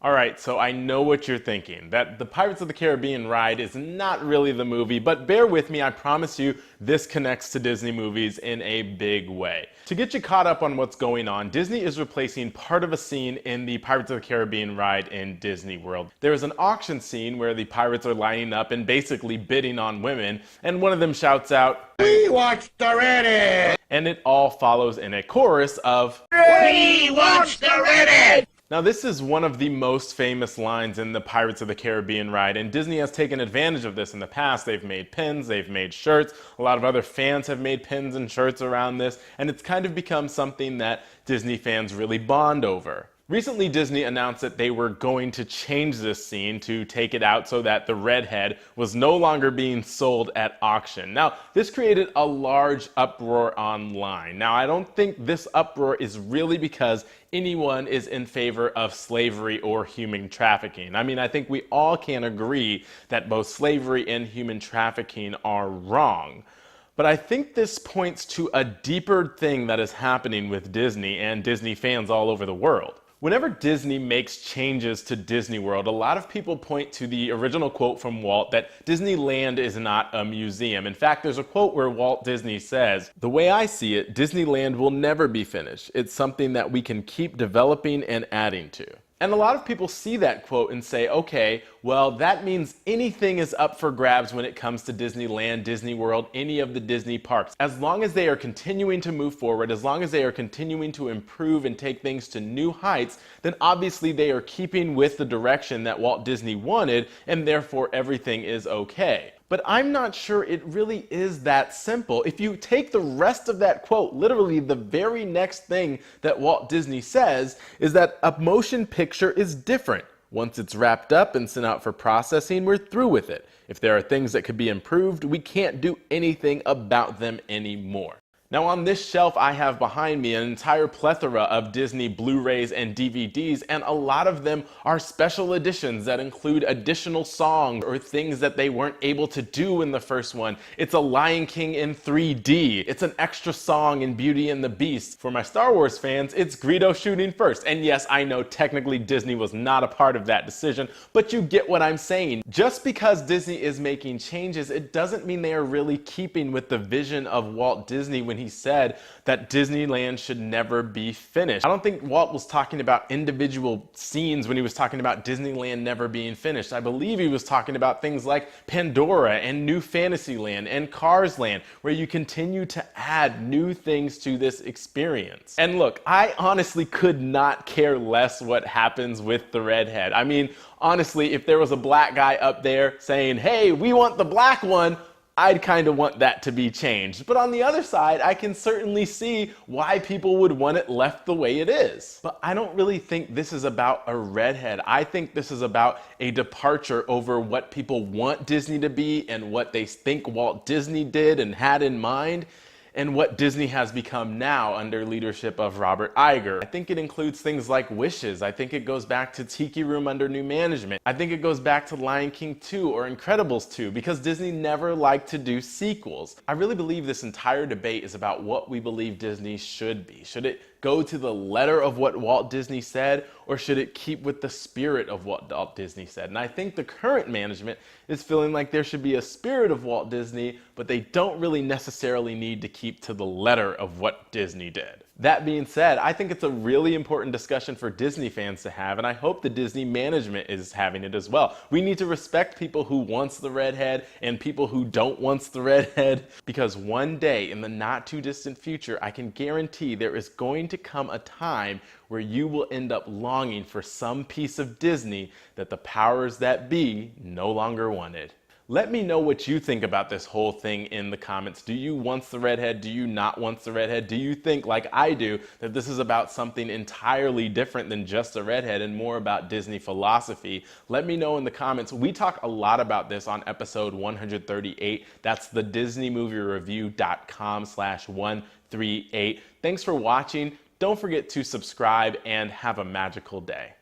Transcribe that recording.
Alright, so I know what you're thinking, that the Pirates of the Caribbean ride is not really the movie, but bear with me, I promise you this connects to Disney movies in a big way. To get you caught up on what's going on, Disney is replacing part of a scene in the Pirates of the Caribbean ride in Disney World. There is an auction scene where the pirates are lining up and basically bidding on women, and one of them shouts out, "We watched the redhead!" And it all follows in a chorus of, "We watched the redhead!" Now this is one of the most famous lines in the Pirates of the Caribbean ride, and Disney has taken advantage of this in the past. They've made pins, they've made shirts, a lot of other fans have made pins and shirts around this, and it's kind of become something that Disney fans really bond over. Recently, Disney announced that they were going to change this scene to take it out so that the redhead was no longer being sold at auction. Now, this created a large uproar online. Now, I don't think this uproar is really because anyone is in favor of slavery or human trafficking. I mean, I think we all can agree that both slavery and human trafficking are wrong. But I think this points to a deeper thing that is happening with Disney and Disney fans all over the world. Whenever Disney makes changes to Disney World, a lot of people point to the original quote from Walt that Disneyland is not a museum. In fact, there's a quote where Walt Disney says, "The way I see it, Disneyland will never be finished. It's something that we can keep developing and adding to." And a lot of people see that quote and say, okay, well, that means anything is up for grabs when it comes to Disneyland, Disney World, any of the Disney parks. As long as they are continuing to move forward, as long as they are continuing to improve and take things to new heights, then obviously they are keeping with the direction that Walt Disney wanted, and therefore everything is okay. But I'm not sure it really is that simple. If you take the rest of that quote, literally the very next thing that Walt Disney says is that a motion picture is different. Once it's wrapped up and sent out for processing, we're through with it. If there are things that could be improved, we can't do anything about them anymore. Now on this shelf I have behind me an entire plethora of Disney Blu-rays and DVDs, and a lot of them are special editions that include additional songs or things that they weren't able to do in the first one. It's a Lion King in 3D. It's an extra song in Beauty and the Beast. For my Star Wars fans, it's Greedo shooting first. And yes, I know technically Disney was not a part of that decision, but you get what I'm saying. Just because Disney is making changes, it doesn't mean they are really keeping with the vision of Walt Disney when he said that Disneyland should never be finished. I don't think Walt was talking about individual scenes when he was talking about Disneyland never being finished. I believe he was talking about things like Pandora and New Fantasyland and Cars Land, where you continue to add new things to this experience. And look, I honestly could not care less what happens with the redhead. I mean, honestly, if there was a black guy up there saying, "Hey, we want the black one," I'd kind of want that to be changed. But on the other side, I can certainly see why people would want it left the way it is. But I don't really think this is about a redhead. I think this is about a departure over what people want Disney to be and what they think Walt Disney did and had in mind, and what Disney has become now under leadership of Robert Iger. I think it includes things like Wishes. I think it goes back to Tiki Room under new management. I think it goes back to Lion King 2 or Incredibles 2, because Disney never liked to do sequels. I really believe this entire debate is about what we believe Disney should be. Should it go to the letter of what Walt Disney said, or should it keep with the spirit of what Walt Disney said? And I think the current management is feeling like there should be a spirit of Walt Disney, but they don't really necessarily need to keep to the letter of what Disney did. That being said, I think it's a really important discussion for Disney fans to have, and I hope the Disney management is having it as well. We need to respect people who wants the redhead and people who don't wants the redhead, because one day in the not too distant future, I can guarantee there is going to come a time where you will end up longing for some piece of Disney that the powers that be no longer wanted. Let me know what you think about this whole thing in the comments. Do you want the redhead? Do you not want the redhead? Do you think, like I do, that this is about something entirely different than just a redhead and more about Disney philosophy? Let me know in the comments. We talk a lot about this on episode 138. That's the DisneyMovieReview.com/138. Thanks for watching. Don't forget to subscribe and have a magical day.